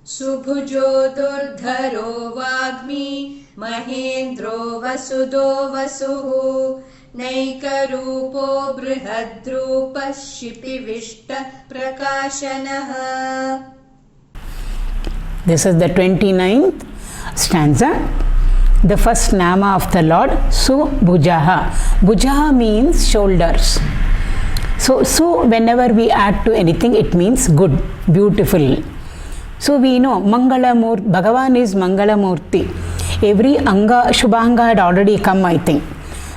subhujō durdharō vāgmī mahēndrō vasudō vasuḥ naikarūpō bṛhadrūpaḥ śipiviṣṭaḥ prakāśanaḥ. This is the 29th stanza. The first nama of the Lord, subhujō. Bhuja means shoulders. So whenever we add to anything, it means good, beautiful. So we know Mangalamurti, Bhagavan is Mangalamurti. Every Anga, Shubhanga had already come, I think.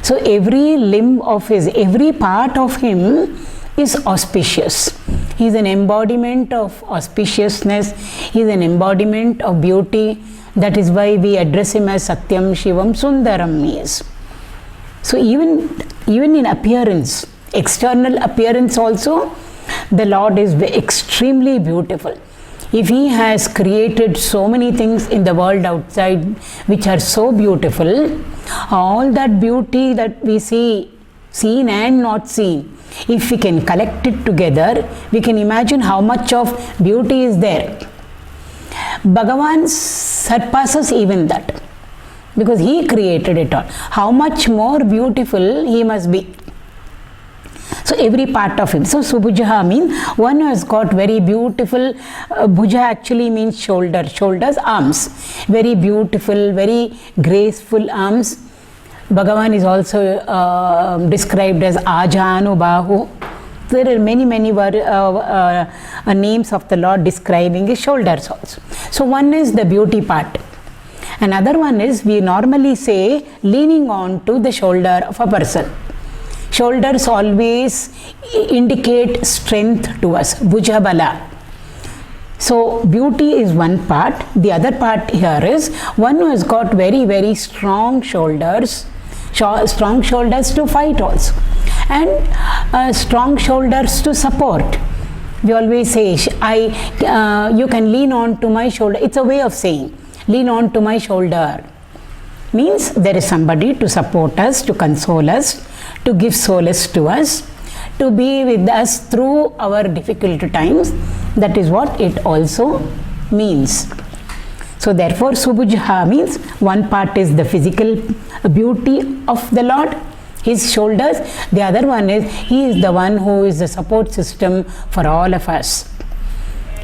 So every limb of his, every part of him is auspicious. He is an embodiment of auspiciousness. He is an embodiment of beauty. That is why we address him as Satyam, Shivam, Sundaram is. So even in appearance, external appearance also, the Lord is extremely beautiful. If he has created so many things in the world outside which are so beautiful, all that beauty that we see, seen and not seen, if we can collect it together, we can imagine how much of beauty is there. Bhagavan surpasses even that, because he created it all. How much more beautiful he must be. So every part of him. So subhujō means one who has got very beautiful, bhuja actually means shoulders, arms. Very beautiful, very graceful arms. Bhagavan is also described as Ajanubahu. There are many names of the Lord describing his shoulders also. So one is the beauty part. Another one is, we normally say, leaning on to the shoulder of a person. Shoulders always indicate strength to us, bhuja bala. So beauty is one part. The other part here is one who has got very strong shoulders to fight also, and strong shoulders to support. We always say, you can lean on to my shoulder. It's a way of saying, lean on to my shoulder. Means there is somebody to support us, to console us, to give solace to us, to be with us through our difficult times. That is what it also means. So therefore subhujō means one part is the physical beauty of the Lord, his shoulders. The other one is, he is the one who is the support system for all of us.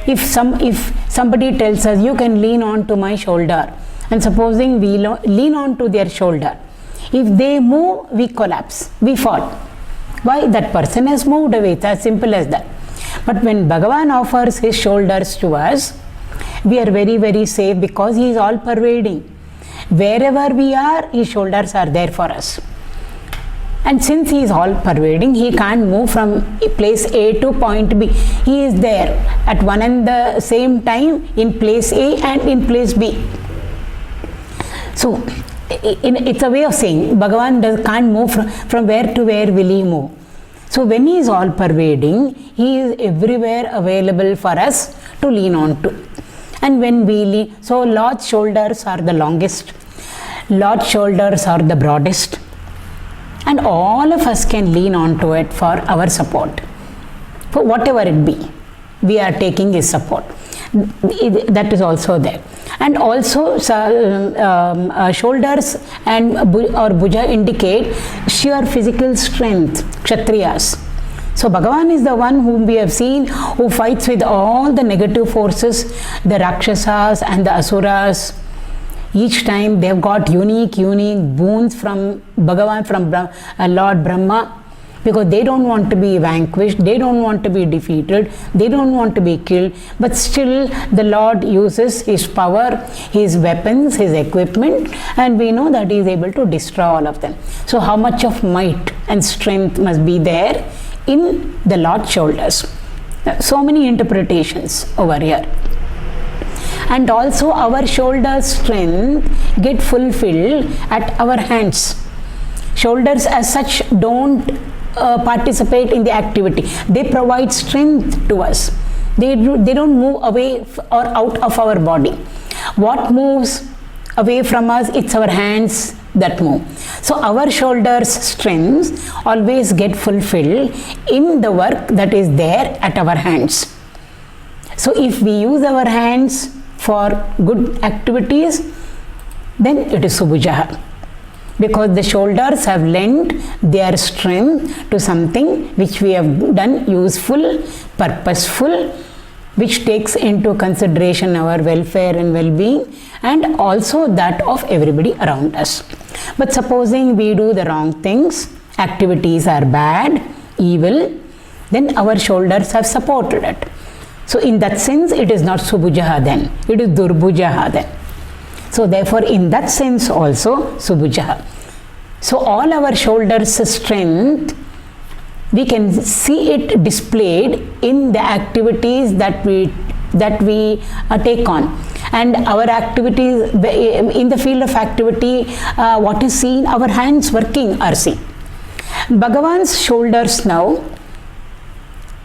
If somebody tells us, you can lean on to my shoulder, and supposing we lean on to their shoulder, if they move, we collapse, we fall. Why? That person has moved away. It's as simple as that. But when Bhagavan offers his shoulders to us, we are very safe, because he is all pervading. Wherever we are, his shoulders are there for us. And since he is all pervading, he can't move from place A to point B. He is there at one and the same time in place A and in place B. So it's a way of saying Bhagavan can't move from where to where will he move. So when he is all pervading, he is everywhere available for us to lean on to. And when we lean, so Lord's shoulders are the longest, Lord's shoulders are the broadest, and all of us can lean on to it for our support. For whatever it be, we are taking his support. That is also there. And also shoulders and or bhuja indicate sheer physical strength, kshatriyas. So Bhagavan is the one whom we have seen, who fights with all the negative forces, the Rakshasas and the Asuras. Each time they have got unique boons from Bhagavan, from Lord Brahma, because they don't want to be vanquished, they don't want to be defeated, they don't want to be killed, but still the Lord uses his power, his weapons, his equipment, and we know that he is able to destroy all of them. So how much of might and strength must be there in the Lord's shoulders? So many interpretations over here. And also our shoulder strength get fulfilled at our hands. Shoulders as such don't participate in the activity. They provide strength to us. They don't move away or out of our body. What moves away from us, it's our hands that move. So our shoulders strengths always get fulfilled in the work that is there at our hands. So if we use our hands for good activities, then it is subhujō. Because the shoulders have lent their strength to something which we have done useful, purposeful, which takes into consideration our welfare and well-being and also that of everybody around us. But supposing we do the wrong things, activities are bad, evil, then our shoulders have supported it. So in that sense, it is not subhujō then, it is durbhujō then. So therefore, in that sense also, subhujō. So all our shoulders' strength, we can see it displayed in the activities that we take on. And our activities, in the field of activity, what is seen, our hands working are seen. Bhagavan's shoulders now,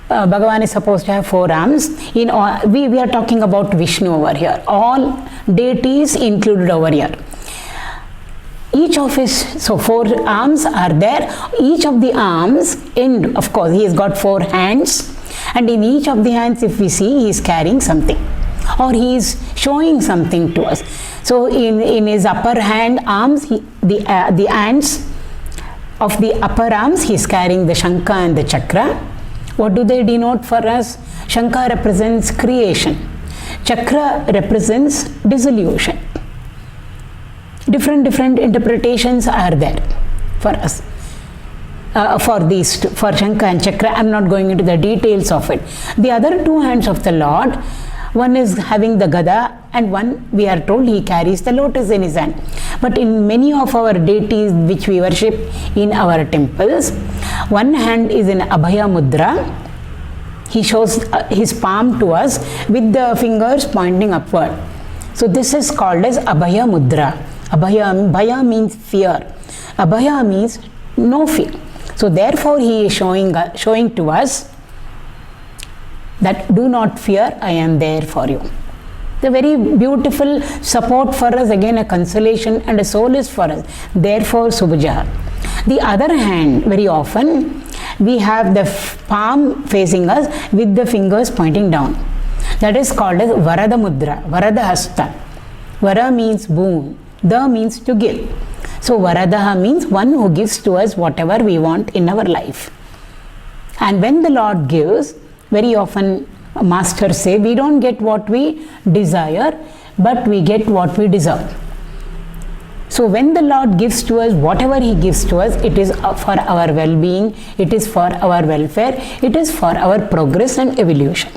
Bhagavan is supposed to have 4 arms. We are talking about Vishnu over here. All deities included over here. Each of his, so 4 arms are there. Each of the arms, of course, he has got 4 hands. And in each of the hands, if we see, he is carrying something. Or he is showing something to us. So in his upper hand arms, the hands of the upper arms, he is carrying the Shankha and the Chakra. What do they denote for us? Shankha represents creation. Chakra represents dissolution. Different interpretations are there for us. For these two, for Shankha and Chakra, I am not going into the details of it. The other 2 hands of the Lord, one is having the Gada and one, we are told, he carries the lotus in his hand. But in many of our deities which we worship in our temples, one hand is in Abhaya Mudra. He shows his palm to us with the fingers pointing upward. So this is called as Abhaya Mudra. Bhaya means fear. Abhaya means no fear. So therefore he is showing to us that do not fear, I am there for you. The very beautiful support for us, again a consolation and a solace for us. Therefore subhujō. The other hand, very often we have the palm facing us with the fingers pointing down. That is called as Varada Mudra, Varada Hasta. Vara means boon, Da means to give. So Varadaha means one who gives to us whatever we want in our life. And when the Lord gives, very often masters say, we don't get what we desire, but we get what we deserve. So when the Lord gives to us, whatever he gives to us, it is for our well-being, it is for our welfare, it is for our progress and evolution.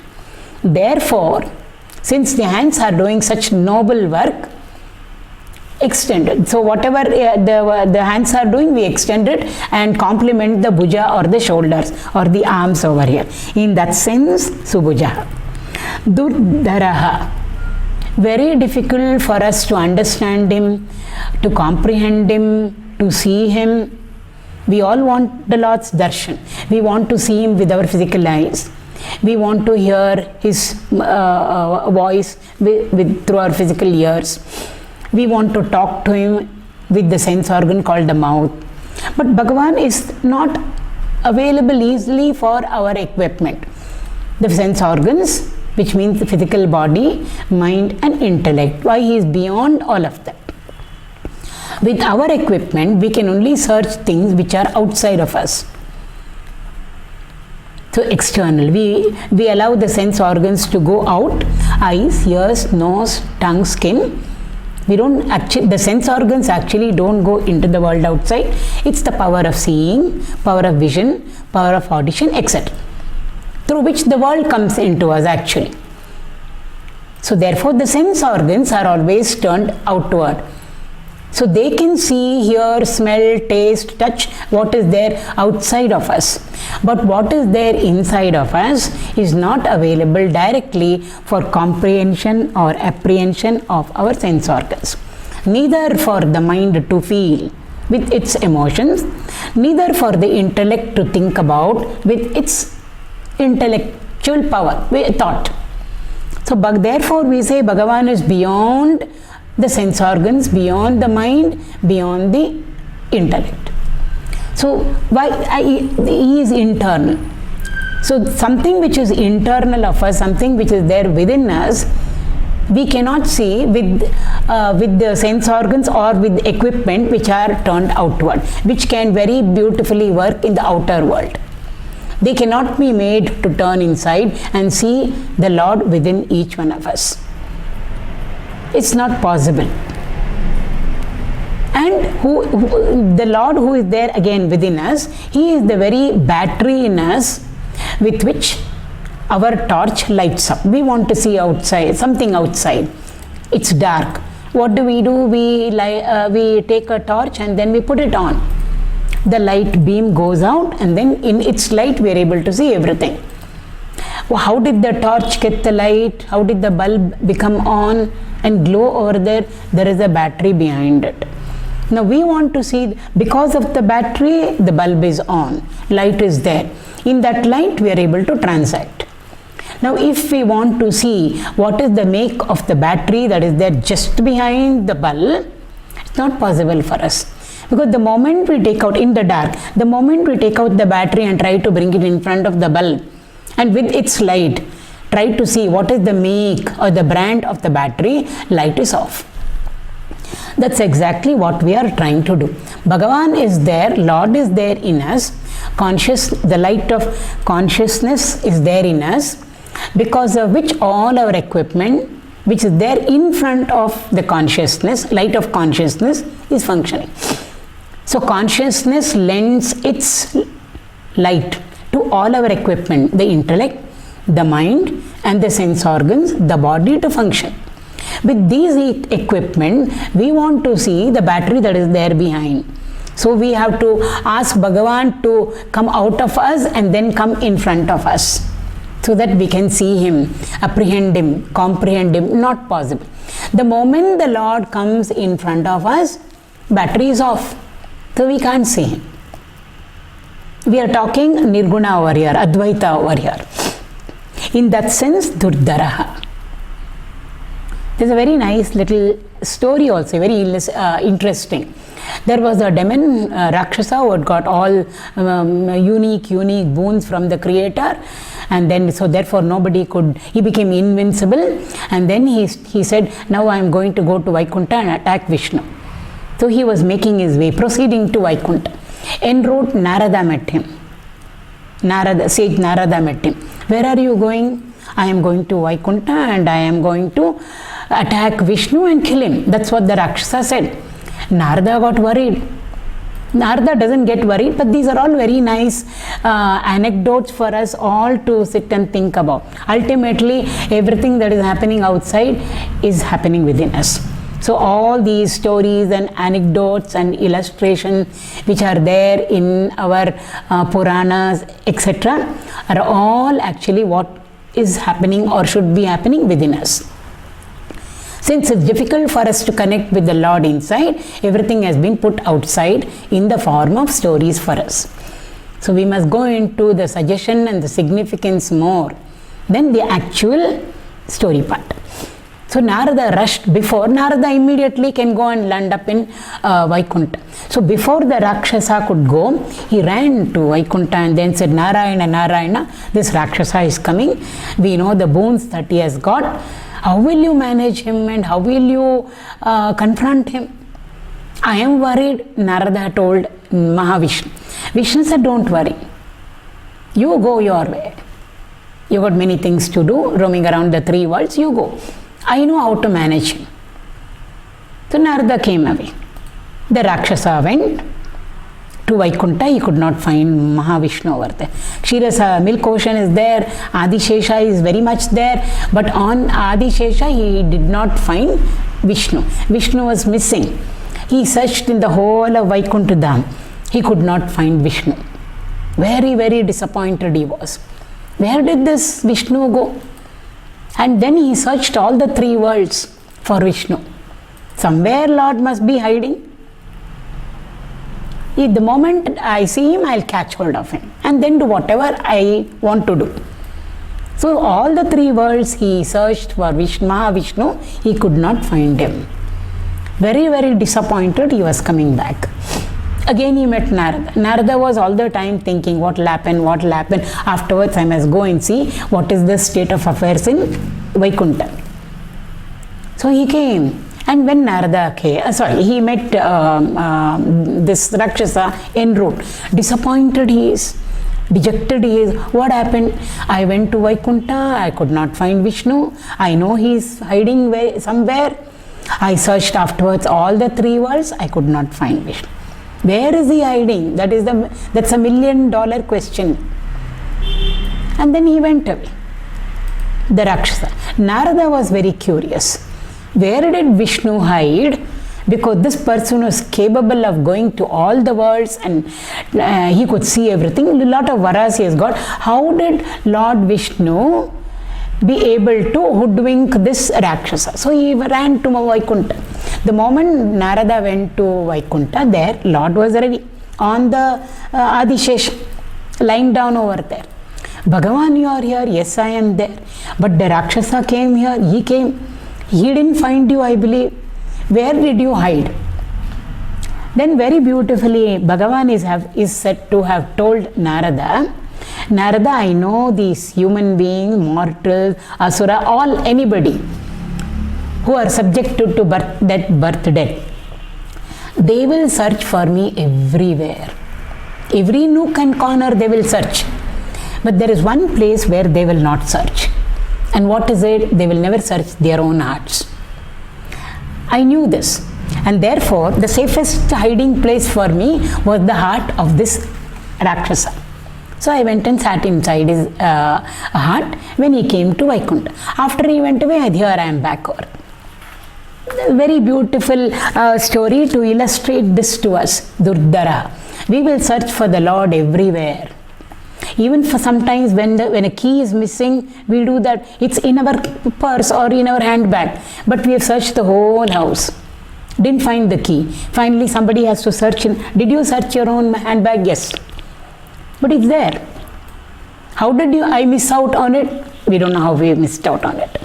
Therefore, since the hands are doing such noble work, extended. So whatever the hands are doing, we extend it and complement the bhuja or the shoulders or the arms over here. In that sense, subhujō. Durdharō. Very difficult for us to understand him, to comprehend him, to see him. We all want the Lord's darshan. We want to see him with our physical eyes. We want to hear his voice through our physical ears. We want to talk to him with the sense organ called the mouth. But Bhagavan is not available easily for our equipment. The sense organs, which means the physical body, mind and intellect. Why? He is beyond all of that. With our equipment, we can only search things which are outside of us. So external, we allow the sense organs to go out, eyes, ears, nose, tongue, skin. We don't actually, the sense organs actually don't go into the world outside. It's the power of seeing, power of vision, power of audition, etc. Through which the world comes into us actually. So therefore the sense organs are always turned outward. So they can see, hear, smell, taste, touch what is there outside of us. But what is there inside of us is not available directly for comprehension or apprehension of our sense organs. Neither for the mind to feel with its emotions, neither for the intellect to think about with its intellectual power, thought. So therefore we say Bhagavan is beyond the sense organs, beyond the mind, beyond the intellect. So he is internal. So something which is internal of us, something which is there within us, we cannot see with the sense organs or with equipment which are turned outward, which can very beautifully work in the outer world. They cannot be made to turn inside and see the Lord within each one of us. It's not possible. And the Lord who is there again within us, He is the very battery in us with which our torch lights up. We want to see outside, something outside. It's dark. What do? We take a torch and then we put it on. The light beam goes out, and then in its light we are able to see everything. Well, how did the torch get the light? How did the bulb become on and glow over there? There is a battery behind it. Now we want to see, because of the battery, the bulb is on, light is there. In that light, we are able to transact. Now if we want to see what is the make of the battery that is there just behind the bulb, it's not possible for us. Because the moment we take out, in the dark, the moment we take out the battery and try to bring it in front of the bulb, and with its light, try to see what is the make or the brand of the battery, light is off. That's exactly what we are trying to do. Bhagavan is there, Lord is there in us, the light of consciousness is there in us, because of which all our equipment, which is there in front of the consciousness, light of consciousness, is functioning. So consciousness lends its light to all our equipment, the intellect, the mind, and the sense organs, the body to function. With these equipment, we want to see the battery that is there behind. So we have to ask Bhagavan to come out of us and then come in front of us, so that we can see Him, apprehend Him, comprehend Him. Not possible. The moment the Lord comes in front of us, battery is off. So we can't see Him. We are talking Nirguna over here, Advaita over here. In that sense, durdharō. There's a very nice little story also, very interesting. There was a demon, Rakshasa, who had got all unique boons from the Creator, and then so therefore he became invincible, and then he said, now I am going to go to Vaikuntha and attack Vishnu. So he was making his way, proceeding to Vaikuntha. En route, Narada met him. Sage Narada met him. Where are you going? I am going to Vaikuntha and I am going to attack Vishnu and kill him. That's what the Rakshasa said. Narada got worried. Narada doesn't get worried, but these are all very nice anecdotes for us all to sit and think about. Ultimately, everything that is happening outside is happening within us. So all these stories and anecdotes and illustrations which are there in our Puranas, etc., are all actually what is happening or should be happening within us. Since it's difficult for us to connect with the Lord inside, everything has been put outside in the form of stories for us. So we must go into the suggestion and the significance more than the actual story part. So Narada rushed before. Narada immediately can go and land up in Vaikuntha. So before the Rakshasa could go, he ran to Vaikuntha and then said, Narayana, Narayana, this Rakshasa is coming. We know the boons that he has got. How will you manage him and how will you confront him? I am worried, Narada told Mahavishnu. Vishnu said, don't worry. You go your way. You got many things to do, roaming around the three worlds, you go. I know how to manage him. So Narada came away. The Rakshasa went to Vaikuntha. He could not find Mahavishnu over there. Kshiras milk ocean is there. Adishesha is very much there. But on Adishesha he did not find Vishnu. Vishnu was missing. He searched in the whole of Vaikuntha Dham. He could not find Vishnu. Very, very disappointed he was. Where did this Vishnu go? And then he searched all the three worlds for Vishnu. Somewhere Lord must be hiding. The moment I see him, I'll catch hold of him and then do whatever I want to do. So all the three worlds he searched for Mahavishnu, he could not find him. Very, very disappointed, he was coming back. Again he met Narada. Narada was all the time thinking, what will happen, what will happen. Afterwards I must go and see what is the state of affairs in Vaikuntha. So he came. And when Narada came, he met this Rakshasa en route. Disappointed he is, dejected he is. What happened? I went to Vaikuntha, I could not find Vishnu. I know he is hiding somewhere. I searched afterwards all the 3 worlds, I could not find Vishnu. Where is he hiding? That's a $1 million question. And then he went away, the Rakshasa. Narada was very curious. Where did Vishnu hide? Because this person was capable of going to all the worlds and he could see everything. A lot of varas he has got. How did Lord Vishnu be able to hoodwink this Rakshasa? So he ran to Vaikuntha. The moment Narada went to Vaikuntha, there Lord was ready on the Adishesh, lying down over there. Bhagavan, you are here. Yes, I am there. But the Rakshasa came here. He came. He didn't find you, I believe. Where did you hide? Then very beautifully, Bhagavan is said to have told Narada, Narada, I know these human beings, mortals, asura, anybody who are subjected to birth, death. They will search for me everywhere. Every nook and corner they will search. But there is one place where they will not search. And what is it? They will never search their own hearts. I knew this. And therefore, the safest hiding place for me was the heart of this Rakshasa. So I went and sat inside his heart when he came to Vaikuntha. After he went away, here I am back over. Very beautiful story to illustrate this to us. Durdharō. We will search for the Lord everywhere. Even for sometimes when a key is missing, we do that. It's in our purse or in our handbag. But we have searched the whole house. Didn't find the key. Finally, somebody has to search. Did you search your own handbag? Yes. But it's there. How did I miss out on it? We don't know how we missed out on it.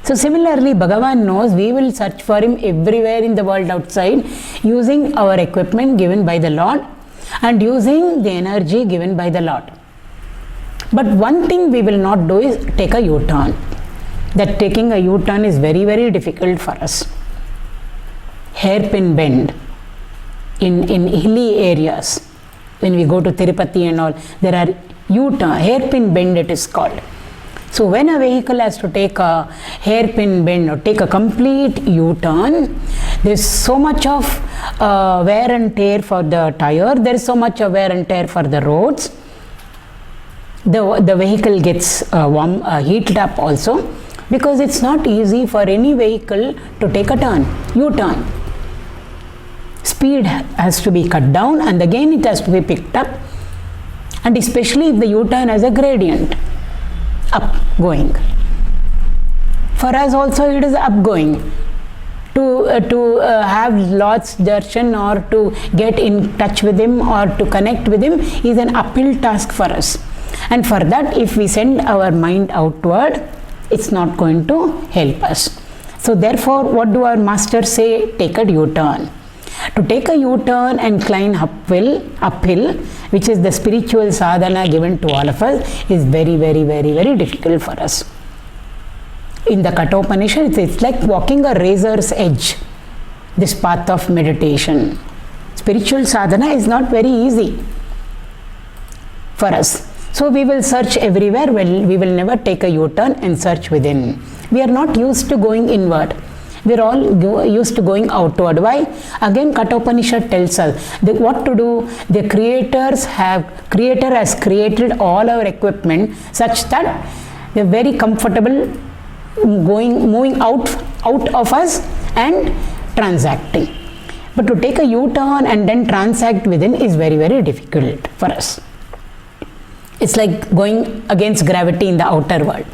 So similarly, Bhagavan knows we will search for him everywhere in the world outside using our equipment given by the Lord and using the energy given by the Lord. But one thing we will not do is take a U-turn. That taking a U-turn is very, very difficult for us. Hairpin bend in hilly areas. When we go to Tirupati and all, there are U-turn, hairpin bend it is called. So when a vehicle has to take a hairpin bend or take a complete U-turn, there is so much of wear and tear for the tire, there is so much of wear and tear for the roads. The vehicle gets heated up also, because it's not easy for any vehicle to take a turn, U-turn. Speed has to be cut down and again it has to be picked up, and especially if the U-turn has a gradient, up going. For us also it is up going. To have Lord's darshan or to get in touch with him or to connect with him is an uphill task for us. And for that, if we send our mind outward, it's not going to help us. So therefore, what do our masters say? Take a U-turn. To take a U-turn and climb uphill, which is the spiritual sadhana given to all of us, is very, very, very, very difficult for us. In the Kathopanishad, it's like walking a razor's edge, this path of meditation. Spiritual sadhana is not very easy for us. So we will search everywhere. Well, we will never take a U-turn and search within. We are not used to going inward. We are all used to going outward. Why? Again, Kathopanishad tells us that what to do. The Creator has created all our equipment such that we are very comfortable moving out of us and transacting. But to take a U-turn and then transact within is very, very difficult for us. It's like going against gravity in the outer world.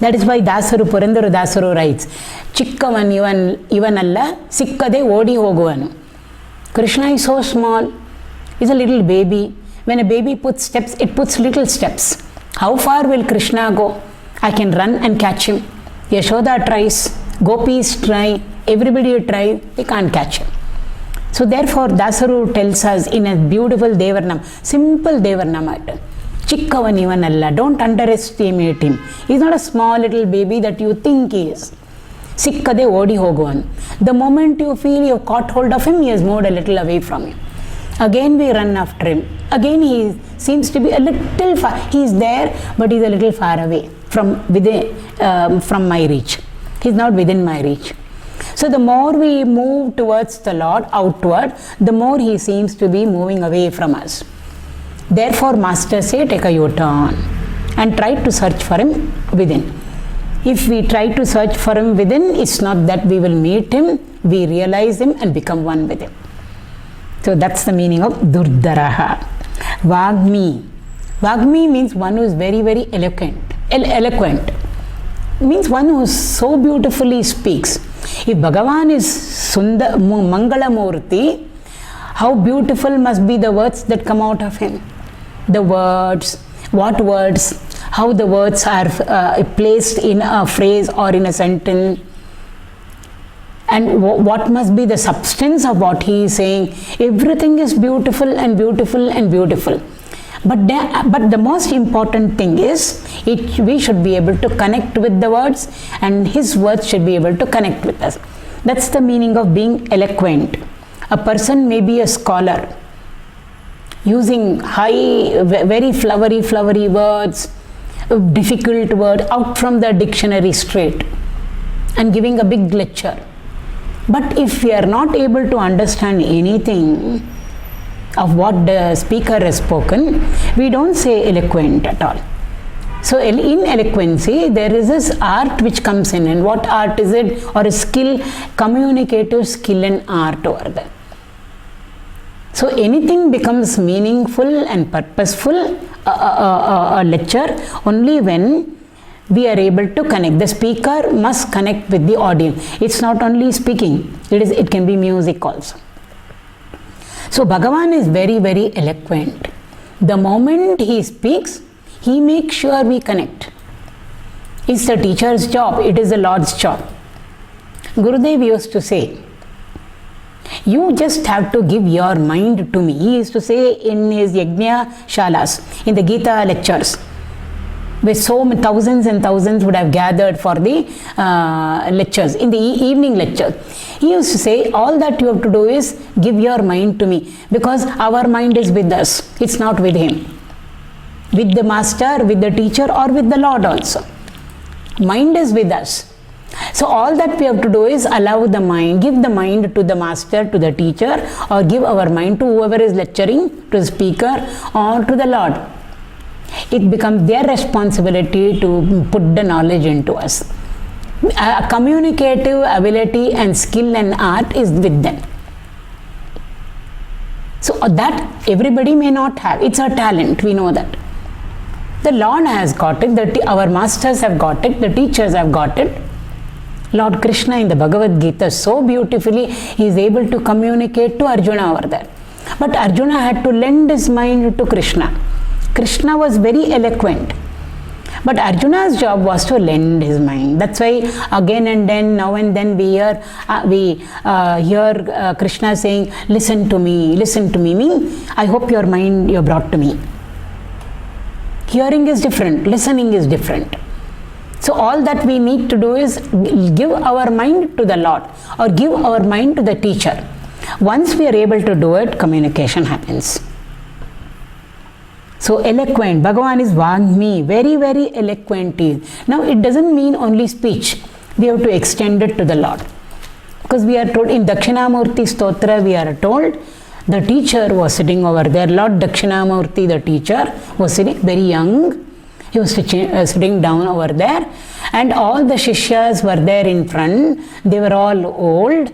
That is why Purandara Dasaru writes, Chikkavan ivanalla sikkade odi hoguvanu. Krishna is so small, is a little baby. When a baby puts steps, it puts little steps. How far will Krishna go? I can run and catch him. Yashoda tries, gopis try, everybody try, they can't catch him. So therefore Dasaru tells us in a beautiful Devarnam, simple Devarnam, Chikkavanivanalla, don't underestimate him. He's not a small little baby that you think he is. Sikkade odi hoguvan. The moment you feel you caught hold of him, he has moved a little away from you. Again we run after him. Again he seems to be a little far. He is there, but he is a little far away from my reach. He is not within my reach. So the more we move towards the Lord, outward, the more he seems to be moving away from us. Therefore, Master say, take a U-turn and try to search for him within. If we try to search for him within, it's not that we will meet him, we realize him and become one with him. So that's the meaning of durdharō. Vāgmī. Vāgmī means one who is very, very eloquent. Means one who so beautifully speaks. If Bhagavan is Mangala Murti, how beautiful must be the words that come out of him. The words, what words, how the words are placed in a phrase or in a sentence, and what must be the substance of what he is saying. Everything is beautiful and beautiful and beautiful. But the most important thing is we should be able to connect with the words, and his words should be able to connect with us. That's the meaning of being eloquent. A person may be a scholar, using very flowery words, difficult word out from the dictionary straight, and giving a big lecture. But if we are not able to understand anything of what the speaker has spoken, we don't say eloquent at all. So in eloquency, there is this art which comes in. And what art is it? Or a skill, communicative skill and art over there. So anything becomes meaningful and purposeful, a lecture, only when we are able to connect. The speaker must connect with the audience. It's not only speaking, it can be music also. So Bhagavan is very, very eloquent. The moment he speaks, he makes sure we connect. It's the teacher's job, it is the Lord's job. Gurudev used to say, you just have to give your mind to me. He used to say in his Yajna Shalas, in the Gita lectures, where so many thousands and thousands would have gathered for the lectures, in the evening lecture. He used to say, all that you have to do is give your mind to me, because our mind is with us, it's not with him. With the master, with the teacher, or with the Lord also. Mind is with us. So all that we have to do is allow the mind, give the mind to the master, to the teacher, or give our mind to whoever is lecturing, to the speaker, or to the Lord. It becomes their responsibility to put the knowledge into us. Communicative ability and skill and art is with them. So that everybody may not have. It's a talent, we know that. The Lord has got it, our masters have got it, the teachers have got it. Lord Krishna in the Bhagavad Gita so beautifully he is able to communicate to Arjuna over there. But Arjuna had to lend his mind to Krishna. Krishna was very eloquent. But Arjuna's job was to lend his mind. That's why again and then, now and then we hear Krishna saying, listen to me, meaning I hope your mind you brought to me. Hearing is different, listening is different. So all that we need to do is give our mind to the Lord, or give our mind to the teacher. Once we are able to do it, communication happens. So eloquent, Bhagavan is vāgmī, very, very eloquent. Now it doesn't mean only speech. We have to extend it to the Lord. Because we are told in Dakshinamurti Stotra, we are told the teacher was sitting over there. Lord Dakshinamurti, the teacher, was sitting very young. He was sitting down over there. And all the Shishyas were there in front. They were all old.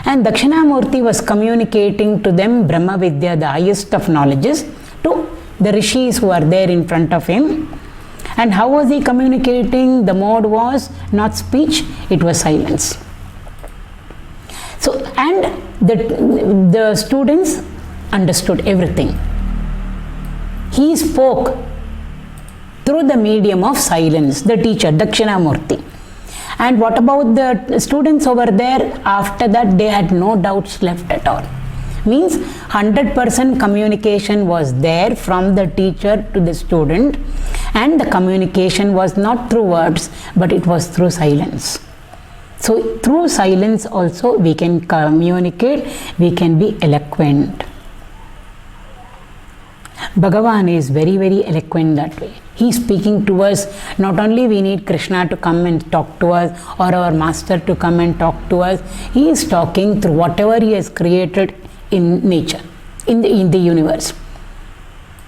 And Dakshinamurti was communicating to them Brahma Vidya, the highest of knowledges, to the rishis who are there in front of him. And how was he communicating? The mode was not speech, it was silence. So, and the students understood everything. He spoke through the medium of silence, the teacher, Dakshinamurti. And what about the students over there? After that, they had no doubts left at all. Means 100% communication was there from the teacher to the student, and the communication was not through words, but it was through silence. So through silence also we can communicate, we can be eloquent. Bhagavan is very, very eloquent that way. He is speaking to us. Not only we need Krishna to come and talk to us, or our master to come and talk to us. He is talking through whatever he has created in nature, in the universe.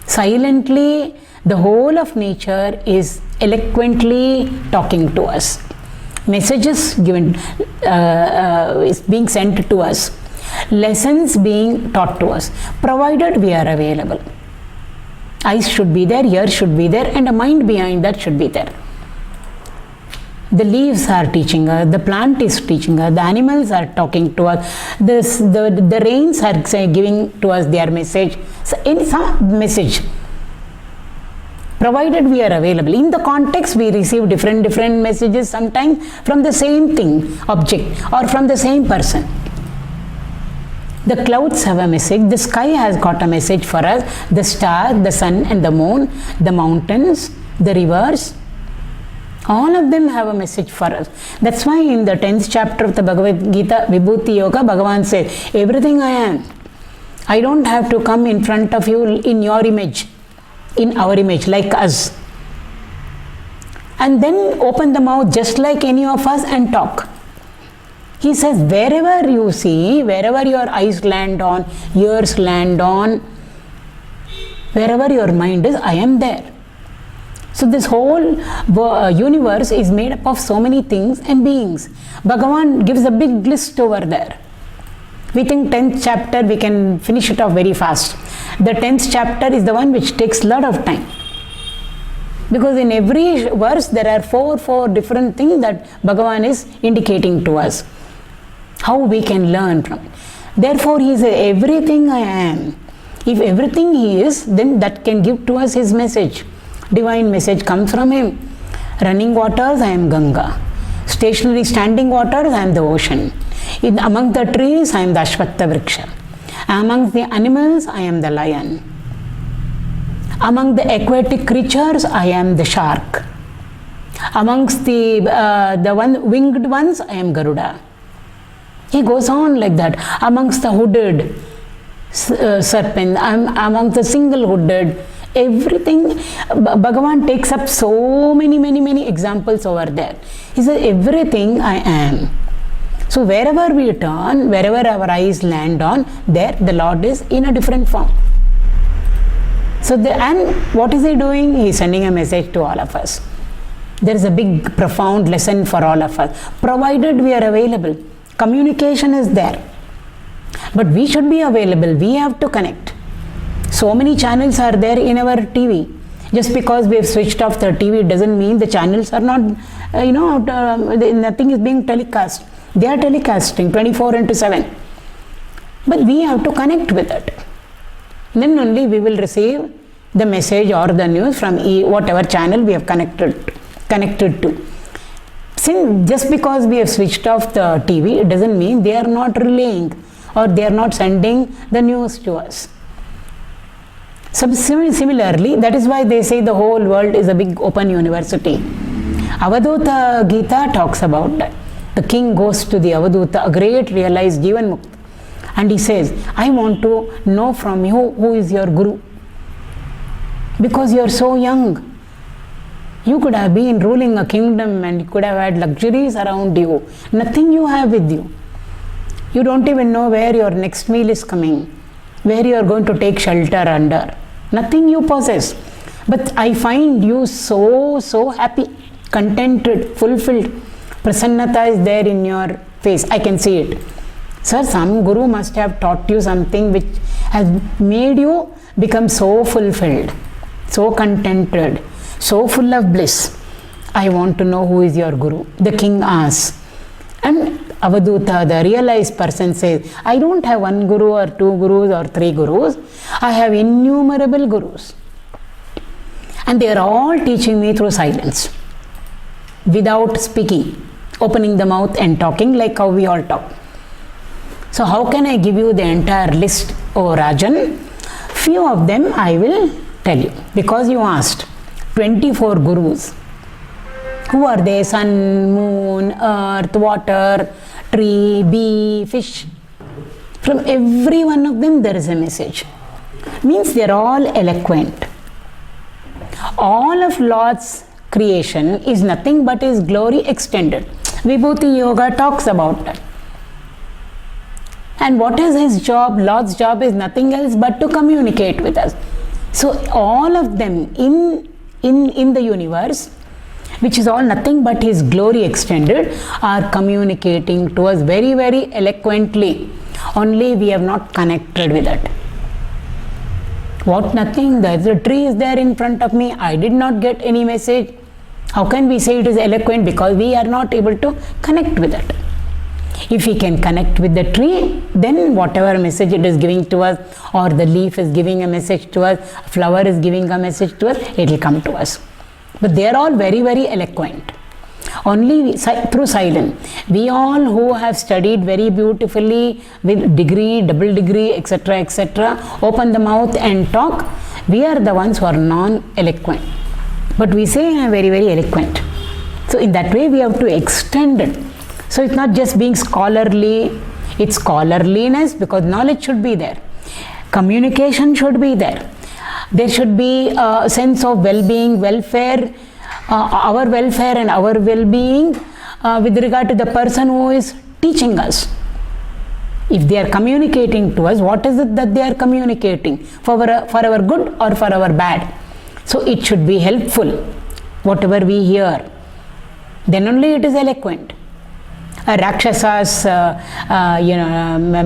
Silently, the whole of nature is eloquently talking to us. Messages given is being sent to us. Lessons being taught to us, provided we are available. Eyes should be there, ears should be there, and a mind behind that should be there. The leaves are teaching us, the plant is teaching us, the animals are talking to us, the rains are giving to us their message, some message. Provided we are available. In the context, we receive different messages, sometimes from the same thing, object, or from the same person. The clouds have a message, the sky has got a message for us, the star, the sun and the moon, the mountains, the rivers, all of them have a message for us. That's why in the 10th chapter of the Bhagavad Gita, Vibhuti Yoga, Bhagavan says, everything I am. I don't have to come in front of you in your image, in our image, like us. And then open the mouth just like any of us and talk. He says, wherever you see, wherever your eyes land on, ears land on, wherever your mind is, I am there. So this whole universe is made up of so many things and beings. Bhagavan gives a big list over there. We think 10th chapter, we can finish it off very fast. The 10th chapter is the one which takes a lot of time. Because in every verse, there are four different things that Bhagavan is indicating to us. How we can learn from it. Therefore, he says, everything I am. If everything he is, then that can give to us his message. Divine message comes from him. Running waters, I am Ganga. Stationary standing waters, I am the ocean. Among the trees, I am the Ashvattha Vriksha. Among the animals, I am the lion. Among the aquatic creatures, I am the shark. Amongst the winged ones, I am Garuda. He goes on like that. Amongst the hooded serpent, amongst the single-hooded, everything. Bhagavan takes up so many examples over there. He says, everything I am. So wherever we turn, wherever our eyes land on, there the Lord is in a different form. So and what is he doing? He is sending a message to all of us. There is a big, profound lesson for all of us. Provided we are available. Communication is there. But we should be available. We have to connect. So many channels are there in our TV. Just because we have switched off the TV doesn't mean the channels are not, nothing is being telecast. They are telecasting 24/7. But we have to connect with it. Then only we will receive the message or the news from whatever channel we have connected to. Since just because we have switched off the TV, it doesn't mean they are not relaying or they are not sending the news to us. So similarly, that is why they say the whole world is a big open university. Avadhuta Gita talks about that. The king goes to the Avadhuta, a great realized Jivan Mukta, and he says, I want to know from you who is your Guru. Because you are so young. You could have been ruling a kingdom and you could have had luxuries around you. Nothing you have with you. You don't even know where your next meal is coming, where you are going to take shelter under. Nothing you possess. But I find you so happy, contented, fulfilled. Prasannata is there in your face. I can see it. Sir, some guru must have taught you something which has made you become so fulfilled, so contented, so full of bliss. I want to know who is your guru. The king asks. And Avadhuta, the realized person, says, I don't have one guru or two gurus or three gurus. I have innumerable gurus. And they are all teaching me through silence, without speaking, opening the mouth and talking like how we all talk. So how can I give you the entire list, O Rajan? Few of them I will tell you, because you asked. 24 gurus Who are they? Sun, moon, earth, water, tree, bee, fish. From every one of them there is a message. Means they are all eloquent. All of Lord's creation is nothing but His glory extended. Vibhuti Yoga talks about that. And what is His job? Lord's job is nothing else but to communicate with us. So all of them in the universe, which is all nothing but His glory extended, are communicating to us very, very eloquently. Only we have not connected with it. What nothing? The tree is there in front of me. I did not get any message. How can we say it is eloquent? Because we are not able to connect with it. If we can connect with the tree, then whatever message it is giving to us, or the leaf is giving a message to us, flower is giving a message to us, it will come to us. But they are all very, very eloquent. Only through silence. We all who have studied very beautifully with degree, double degree, etc., etc., open the mouth and talk, we are the ones who are non-eloquent. But we say I am very, very eloquent. So in that way we have to extend it. So it's not just being scholarly, it's scholarliness, because knowledge should be there. Communication should be there. There should be a sense of well-being, welfare, our welfare and our well-being with regard to the person who is teaching us. If they are communicating to us, what is it that they are communicating? For our good or for our bad? So it should be helpful, whatever we hear. Then only it is eloquent. A Rakshasa's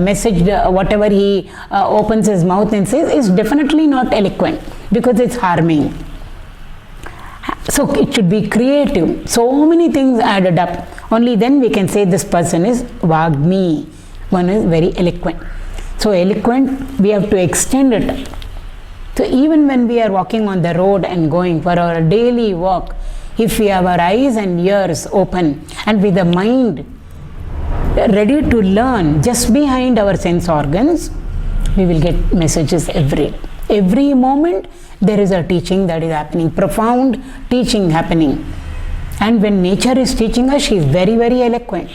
message, whatever he opens his mouth and says, is definitely not eloquent, because it's harming. So it should be creative. So many things added up. Only then we can say this person is vāgmī. One is very eloquent. So eloquent, we have to extend it. So even when we are walking on the road and going for our daily walk, if we have our eyes and ears open and with the mind ready to learn just behind our sense organs, we will get messages every moment. There is a teaching that is happening, profound teaching happening. And when nature is teaching us, she is very, very eloquent.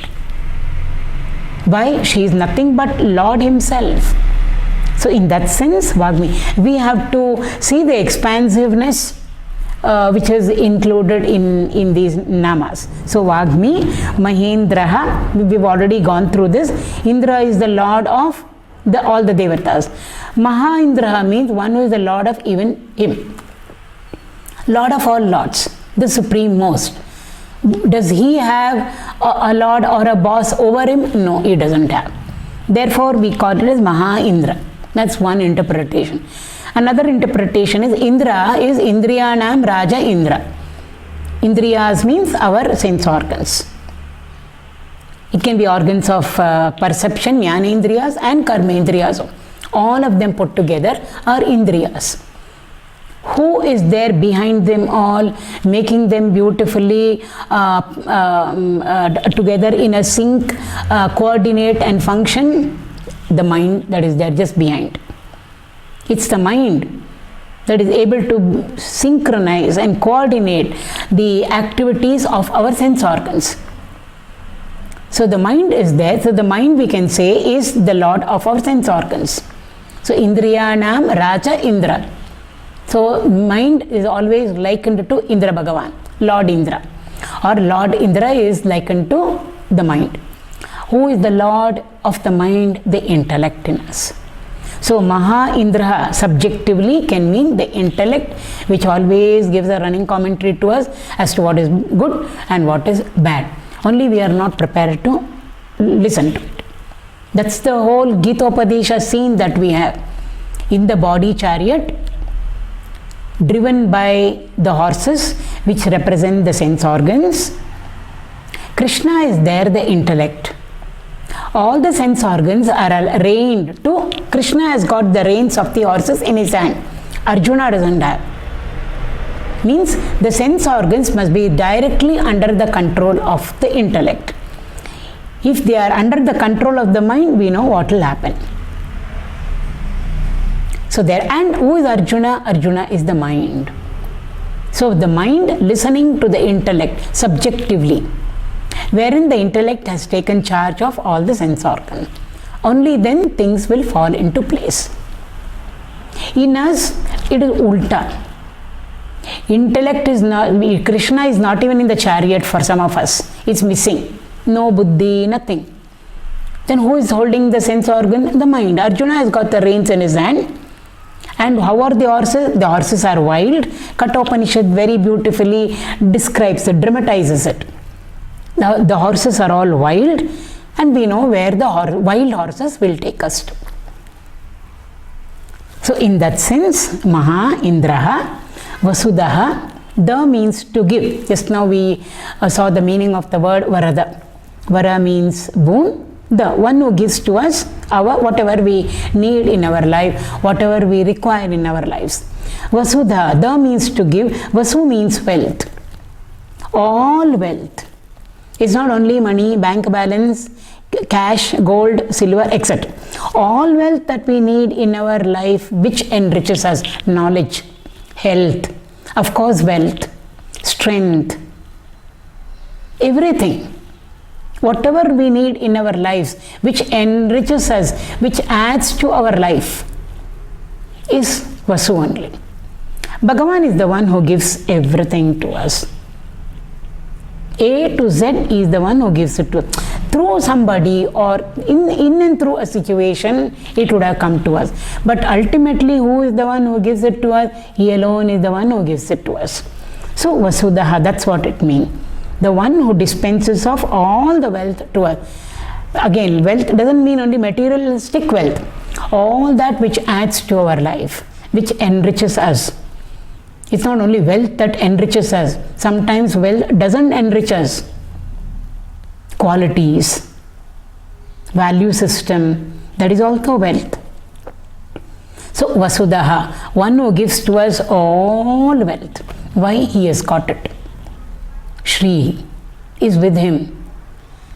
Why? She is nothing but Lord Himself. So in that sense, vāgmī, we have to see the expansiveness which is included in these namas. So vāgmī, mahēndrō, we've already gone through this. Indra is the Lord of all the devatas. Mahēndrō means one who is the Lord of even Him. Lord of all lords, the supreme most. Does He have a lord or a boss over Him? No, He doesn't have. Therefore, we call it as mahēndrō. That's one interpretation. Another interpretation is Indra is Indriyanam Raja Indra. Indriyas means our sense organs. It can be organs of perception, jnanendriyas and karmendriyas. All of them put together are indriyas. Who is there behind them all, making them beautifully together in a sync, coordinate and function? The mind that is there just behind. It's the mind that is able to synchronize and coordinate the activities of our sense organs. So the mind is there. So the mind, we can say, is the Lord of our sense organs. So Indriyanam Raja Indra. So mind is always likened to Indra Bhagavan, Lord Indra. Or Lord Indra is likened to the mind. Who is the Lord of the mind? The intellect in us. So mahēndrō subjectively can mean the intellect, which always gives a running commentary to us as to what is good and what is bad. Only we are not prepared to listen to it. That's the whole Gītopadesha scene that we have. In the body chariot, driven by the horses, which represent the sense organs, Krishna is there, the intellect. All the sense organs are reined to Krishna. Has got the reins of the horses in his hand. Arjuna doesn't have. Means the sense organs must be directly under the control of the intellect. If they are under the control of the mind, we know what will happen. So there, and who is Arjuna? Arjuna is the mind. So the mind listening to the intellect subjectively, wherein the intellect has taken charge of all the sense organs. Only then things will fall into place. In us, it is ulta. Intellect is not, Krishna is not even in the chariot for some of us. It's missing. No buddhi, nothing. Then who is holding the sense organ? The mind. Arjuna has got the reins in his hand. And how are the horses? The horses are wild. Kathopanishad very beautifully describes it, dramatizes it. The horses are all wild, and we know where the wild horses will take us to. So in that sense, Maha, Indraha, Vasudaha, the means to give. Just now we saw the meaning of the word Varada. Vara means boon. The one who gives to us our whatever we need in our life, whatever we require in our lives. Vasudha, the means to give. Vasu means wealth. All wealth. It's not only money, bank balance, cash, gold, silver, etc. All wealth that we need in our life which enriches us. Knowledge, health, of course wealth, strength, everything. Whatever we need in our lives which enriches us, which adds to our life is Vasu only. Bhagavan is the one who gives everything to us. A to Z is the one who gives it to us. Through somebody or in and through a situation, it would have come to us. But ultimately, who is the one who gives it to us? He alone is the one who gives it to us. So, Vasudaha, that's what it means. The one who dispenses of all the wealth to us. Again, wealth doesn't mean only materialistic wealth. All that which adds to our life, which enriches us. It's not only wealth that enriches us. Sometimes wealth doesn't enrich us. Qualities, value system, that is also wealth. So Vasudaha, one who gives to us all wealth. Why? He has got it. Shri is with him.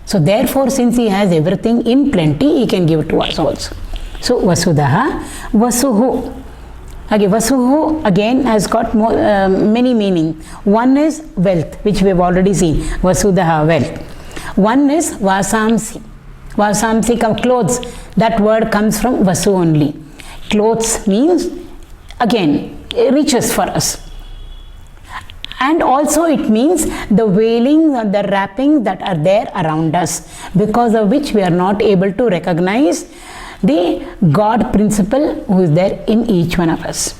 So therefore, since he has everything in plenty, he can give to us also. So Vasudaha, Vasuhu. Okay, Vasuhu again has got many meanings. One is wealth, which we have already seen. Vasudaha, wealth. One is Vasamsi. Vasamsi, clothes. That word comes from Vasu only. Clothes means, again, riches for us. And also it means the veiling and the wrapping that are there around us, because of which we are not able to recognize the God principle who is there in each one of us.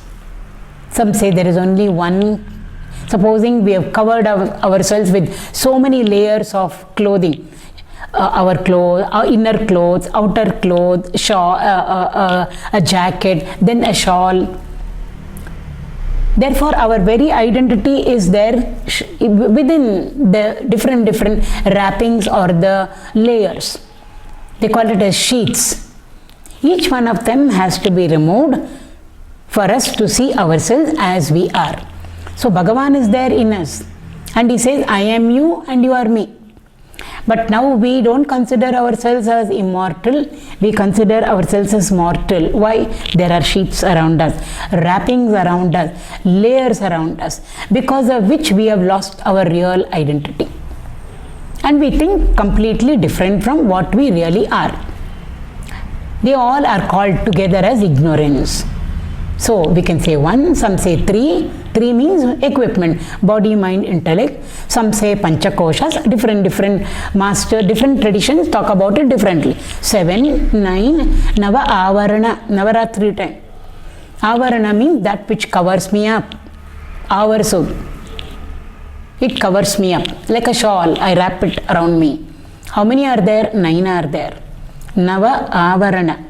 Some say there is only one. Supposing we have covered ourselves with so many layers of clothing, our clothes, our inner clothes, outer clothes, a jacket, then a shawl. Therefore, our very identity is there within the different wrappings or the layers. They call it as sheets. Each one of them has to be removed for us to see ourselves as we are. So Bhagavan is there in us, and he says, I am you and you are me. But now we don't consider ourselves as immortal, we consider ourselves as mortal. Why? There are sheets around us, wrappings around us, layers around us, because of which we have lost our real identity. And we think completely different from what we really are. They all are called together as ignorance. So we can say one, some say three. Three means equipment, body, mind, intellect. Some say panchakoshas, different master, different traditions talk about it differently. 7, 9, Nava Avarana, Navaratri time. Avarana means that which covers me up. Avarso. It covers me up. Like a shawl, I wrap it around me. How many are there? 9 are there. Nava Avarana.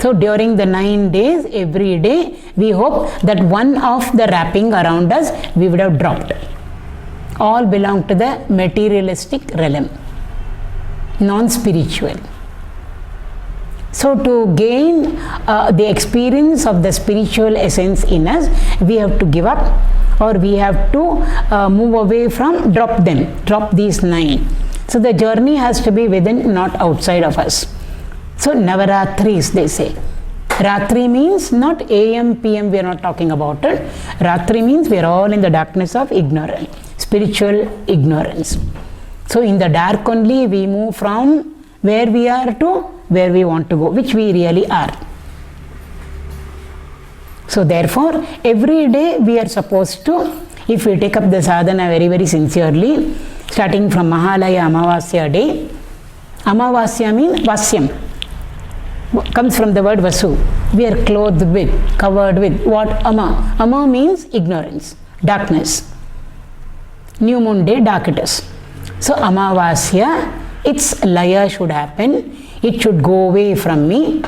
So during the 9 days, every day, we hope that one of the wrapping around us, we would have dropped. All belong to the materialistic realm, non-spiritual. So to gain the experience of the spiritual essence in us, we have to give up, or we have to move away from, drop these 9. So the journey has to be within, not outside of us. So Navaratris, they say. Ratri means not AM, PM, we are not talking about it. Ratri means we are all in the darkness of ignorance, spiritual ignorance. So in the dark only we move from where we are to where we want to go, which we really are. So therefore, every day we are supposed to, if we take up the sadhana very, very sincerely, starting from Mahalaya Amavasya day. Amavasya means Vasyam, comes from the word Vasu. We are clothed with, covered with what? Ama. Ama means ignorance, darkness. New moon day, dark it is. So Amavasya, its laya should happen. It should go away from me.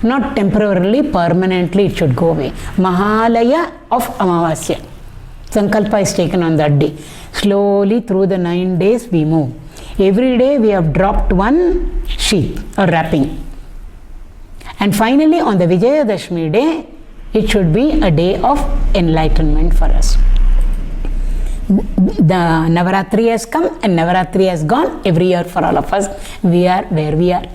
Not temporarily, permanently it should go away. Mahalaya of Amavasya. Sankalpa is taken on that day. Slowly through the 9 days we move. Every day we have dropped one sheath or wrapping. And finally on the Vijayadashmi day, it should be a day of enlightenment for us. The Navaratri has come and Navaratri has gone. Every year for all of us, we are where we are.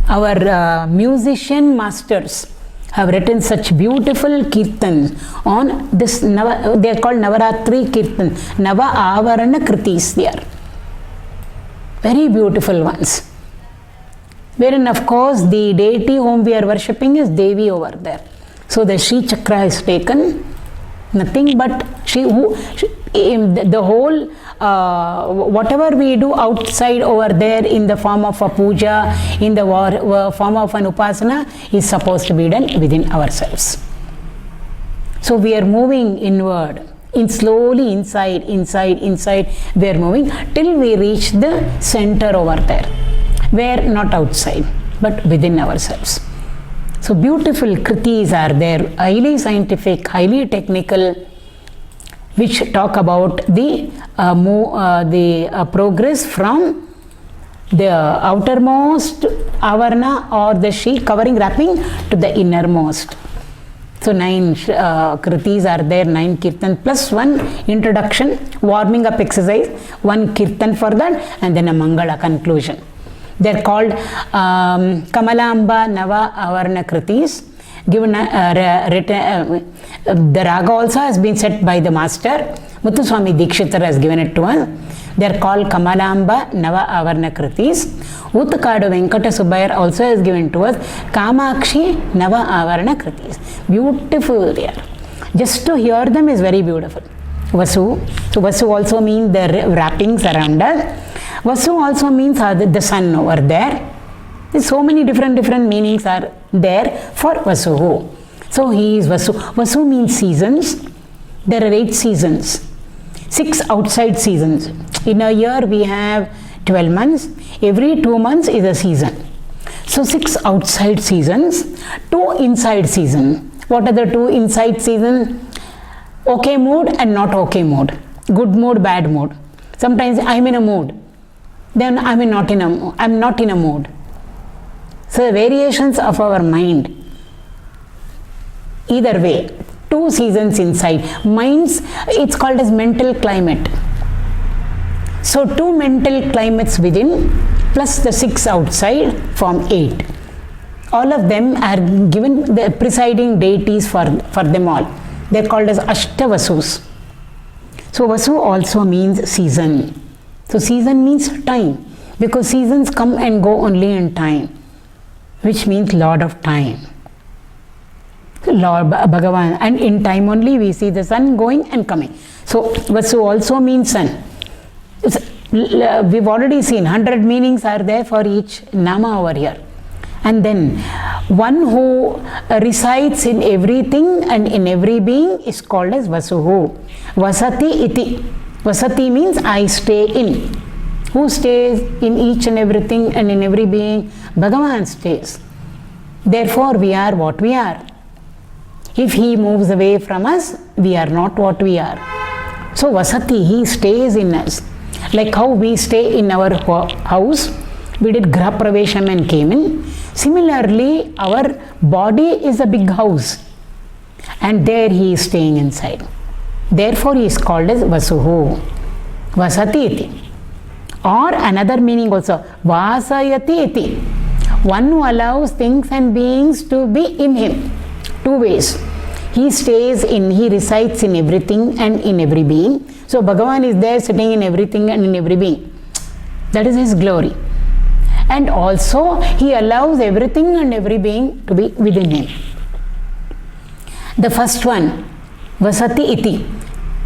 Our musician masters have written such beautiful kirtans on this. They are called Navaratri Kirtan. Nava Avarana Kritis they are. Very beautiful ones. Wherein of course the deity whom we are worshipping is Devi over there. So the Shri Chakra is taken. Nothing but the whole whatever we do outside over there in the form of a puja, in the form of an upasana, is supposed to be done within ourselves. So we are moving inward, slowly inside, we are moving till we reach the center over there, where not outside but within ourselves. So beautiful kritis are there, highly scientific, highly technical, which talk about the progress from the outermost avarna or the sheet covering wrapping to the innermost. So 9 kritis are there, 9 kirtan plus 1 introduction, warming up exercise, 1 kirtan for that, and then a mangala conclusion. They are called Kamalamba Nava Avarna Kritis. Given the raga also has been set by the master. Muthuswami Dikshitar has given it to us. They are called Kamalamba Nava Avarna Kritis. Utkadu Venkata Subbayar also has given to us Kamakshi Nava Avarna Kritis. Beautiful they are. Just to hear them is very beautiful. Vasu. So Vasu also means the wrappings around us. Vasu also means the sun over there. So many different meanings are there for Vasu. So he is Vasu. Vasu means seasons. There are 8 seasons. 6 outside seasons. In a year we have 12 months. Every 2 months is a season. So 6 outside seasons, 2 inside seasons. What are the 2 inside seasons? Okay mood and not okay mood. Good mood, bad mood. Sometimes I'm in a mood. Then I'm not in a mood. So the variations of our mind. Either way, 2 seasons inside. Minds, it's called as mental climate. So 2 mental climates within plus the 6 outside form 8. All of them are given the presiding deities for them all. They are called as Ashtavasus. So Vasu also means season. So season means time, because seasons come and go only in time, which means Lord of time. Lord Bhagavan, and in time only we see the sun going and coming. So Vasu also means sun. We've already seen 100 meanings are there for each nama over here. And then one who resides in everything and in every being is called as Vasuhu. Vasati iti. Vasati means I stay in. Who stays in each and everything and in every being? Bhagavan stays. Therefore we are what we are. If he moves away from us, we are not what we are. So Vasati, he stays in us. Like how we stay in our house, we did Graha Pravesham and came in. Similarly, our body is a big house and there he is staying inside. Therefore he is called as Vasuhu. Vasati iti. Or another meaning also, Vasayati iti. One who allows things and beings to be in him. Two ways. He resides in everything and in every being. So Bhagavan is there sitting in everything and in every being. That is his glory. And also he allows everything and every being to be within him. The first one, Vasati iti.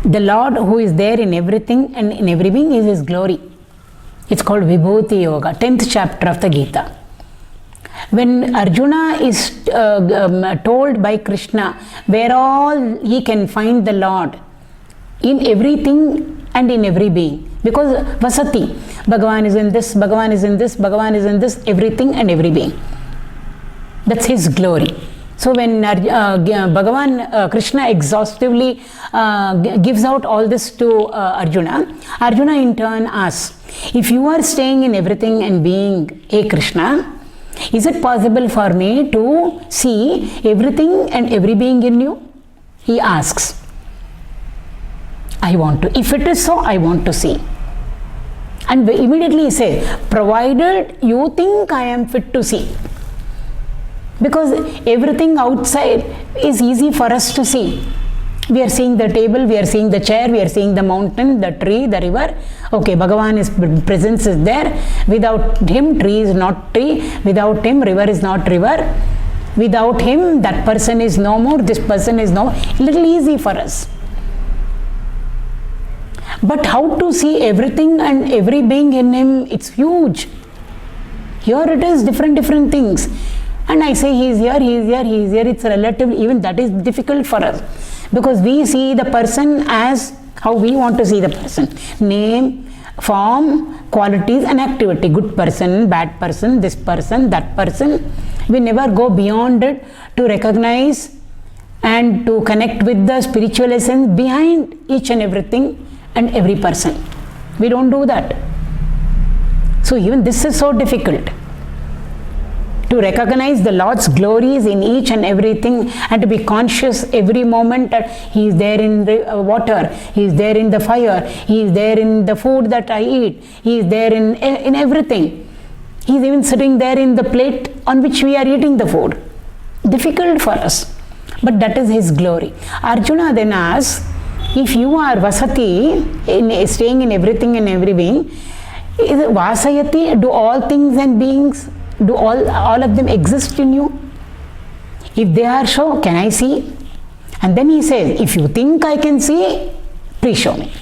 The Lord who is there in everything and in every being is his glory. It's called Vibhuti Yoga, 10th chapter of the Gita. When Arjuna is told by Krishna where all he can find the Lord, in everything and in every being. Because Vasati, Bhagavan is in this, Bhagavan is in this, Bhagavan is in this, everything and every being. That's his glory. So when Bhagavan Krishna exhaustively gives out all this to Arjuna, Arjuna in turn asks, if you are staying in everything and being a Krishna, is it possible for me to see everything and every being in you? He asks. I want to. If it is so, I want to see. And immediately he says, provided you think I am fit to see. Because everything outside is easy for us to see. We are seeing the table, we are seeing the chair, we are seeing the mountain, the tree, the river. Okay, Bhagavan's presence is there. Without him, tree is not tree. Without him, river is not river. Without him, that person is no more, this person is no more. Little easy for us. But how to see everything and every being in him, it's huge. Here it is different things. And I say he is here, he is here, he is here. It's relative, even that is difficult for us. Because we see the person as how we want to see the person. Name, form, qualities and activity. Good person, bad person, this person, that person. We never go beyond it to recognize and to connect with the spiritual essence behind each and everything and every person. We don't do that. So even this is so difficult. To recognize the Lord's glories in each and everything and to be conscious every moment that he is there in the water, he is there in the fire, he is there in the food that I eat, he is there in everything. He is even sitting there in the plate on which we are eating the food. Difficult for us. But that is his glory. Arjuna then asks, if you are Vasati, staying in everything and every being, is it Vasayati? Do all things and beings, do all of them exist in you? If they are so, can I see? And then he says, if you think I can see, please show me.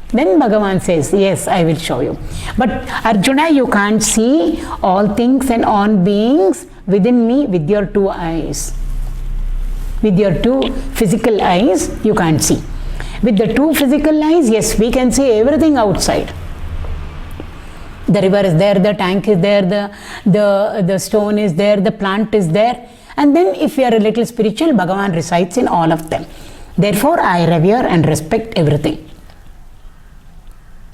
Then Bhagavan says, yes, I will show you. But Arjuna, you can't see all things and all beings within me with your two eyes. With your two physical eyes, you can't see. With the two physical eyes, yes, we can see everything outside. The river is there, the tank is there, the stone is there, the plant is there. And then if we are a little spiritual, Bhagavan resides in all of them. Therefore, I revere and respect everything.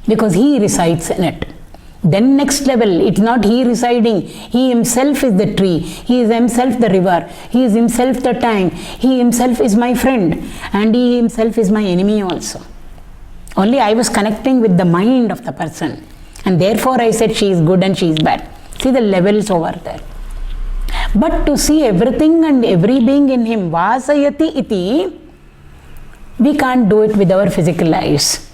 Because he resides in it. Then next level, it's not he residing. He himself is the tree. He is himself the river. He is himself the tank. He himself is my friend. And he himself is my enemy also. Only I was connecting with the mind of the person. And therefore I said she is good and she is bad. See the levels over there. But to see everything and every being in him, vasayati iti, we can't do it with our physical eyes.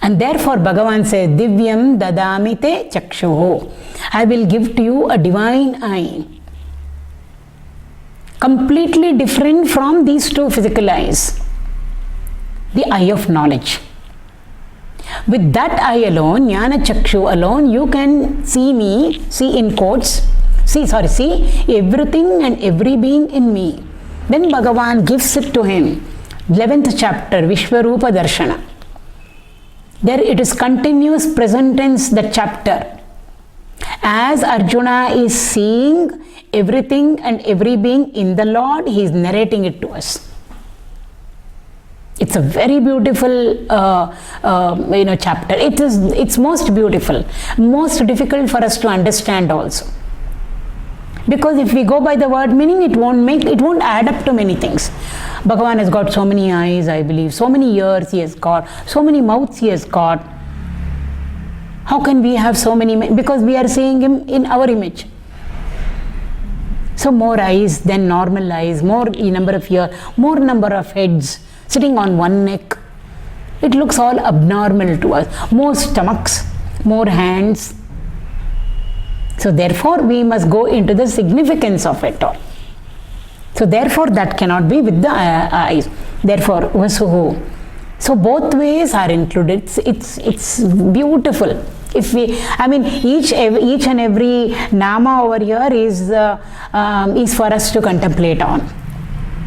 And therefore Bhagavan says, Divyam dadamite chakshuho. I will give to you a divine eye. Completely different from these two physical eyes. The eye of knowledge. With that eye alone, jnana chakshu alone, you can see me, see in quotes, see everything and every being in me. Then Bhagavan gives it to him. 11th chapter, Vishwarupa Darshana. There it is continuous present tense, that chapter. As Arjuna is seeing everything and every being in the Lord, he is narrating it to us. It's a very beautiful chapter. It's most beautiful, most difficult for us to understand also. Because if we go by the word meaning, it won't add up to many things. Bhagavan has got so many eyes, I believe, so many ears he has got, so many mouths he has got. How can we have so many? Because we are seeing him in our image. So more eyes than normal eyes, more number of ears, more number of heads sitting on one neck. It looks all abnormal to us. More stomachs, more hands. So therefore we must go into the significance of it all. So therefore that cannot be with the eyes. Therefore vasuḥ. So both ways are included. It's beautiful. If we, I mean, each and every nama over here is for us to contemplate on.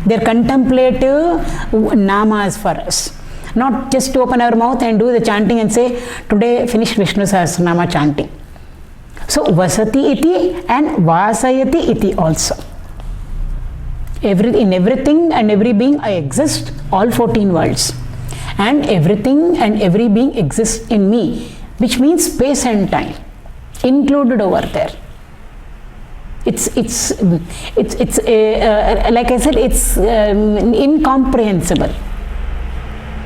They're contemplative namas for us. Not just to open our mouth and do the chanting and say, today finished Vishnu Sahasranama chanting. So vasati iti and vasayati iti also. In everything and every being I exist, all 14 worlds. And everything and every being exists in me, which means space and time included over there. It's like I said, it's incomprehensible,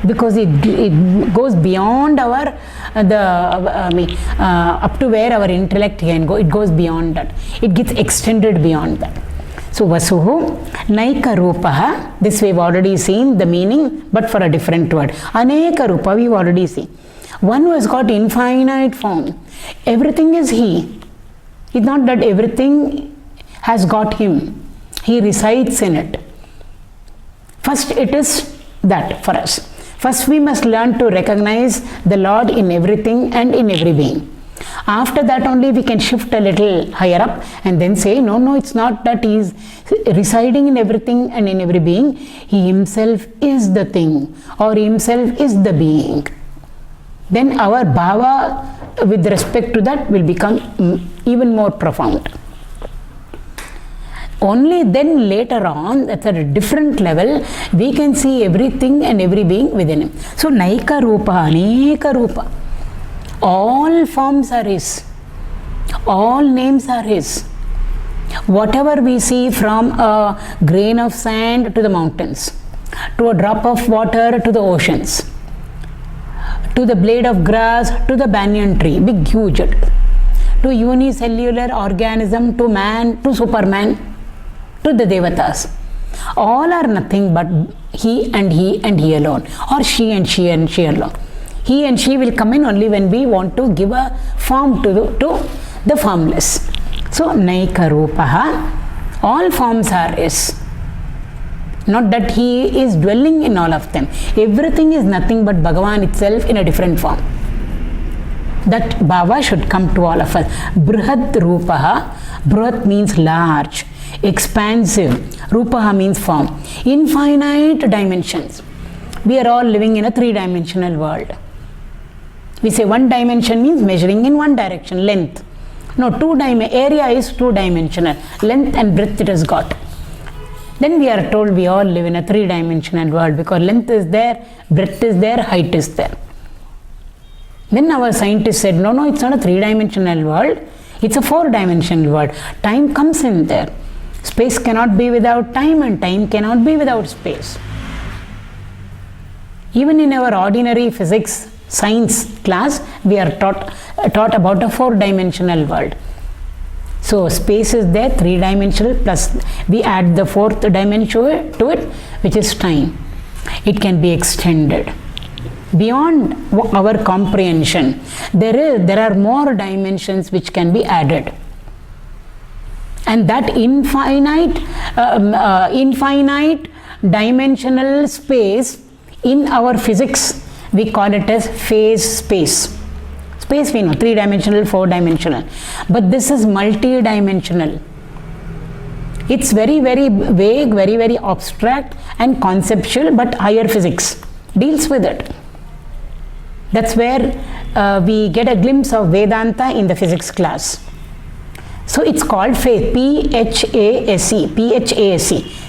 because it goes beyond our up to where our intellect can go. It goes beyond that. It gets extended beyond that. So vasuḥ, naikarūpō, this we've already seen the meaning, but for a different word. Anakarūpō, we've already seen. One who has got infinite form. Everything is he. It's not that everything has got him. He resides in it. First it is that for us. First we must learn to recognize the Lord in everything and in every being. After that only we can shift a little higher up and then say, no, it's not that he is residing in everything and in every being. He himself is the thing, or he himself is the being. Then our bhava with respect to that will become even more profound. Only then later on, at a different level, we can see everything and every being within him. So naikarūpō, anakarūpō. All forms are his. All names are his. Whatever we see, from a grain of sand to the mountains, to a drop of water to the oceans, to the blade of grass to the banyan tree, big huge, to unicellular organism, to man, to Superman, to the devatas. All are nothing but he and he and he alone, or she and she and she alone. He and she will come in only when we want to give a form to the formless. So naikarūpō, all forms are his. Not that he is dwelling in all of them. Everything is nothing but Bhagavan itself in a different form. That bhava should come to all of us. bṛhadrūpaḥ, bṛhat means large, expansive, rūpaḥ means form. Infinite dimensions. We are all living in a three-dimensional world. We say one dimension means measuring in one direction, length. No, area is two-dimensional. Length and breadth it has got. Then we are told we all live in a three-dimensional world, because length is there, breadth is there, height is there. Then our scientists said, no, it's not a three-dimensional world, it's a four-dimensional world. Time comes in there. Space cannot be without time, and time cannot be without space. Even in our ordinary physics, science class, we are taught about a four-dimensional world. So space is there, three-dimensional, plus we add the fourth dimension to it, which is time. It can be extended beyond our comprehension. There are more dimensions which can be added, and that infinite dimensional space in our physics, we call it as phase space. Space we know, three-dimensional, four-dimensional. But this is multi-dimensional. It's very, very vague, very, very abstract and conceptual, but higher physics deals with it. That's where we get a glimpse of Vedanta in the physics class. So it's called phase, P-H-A-S-E,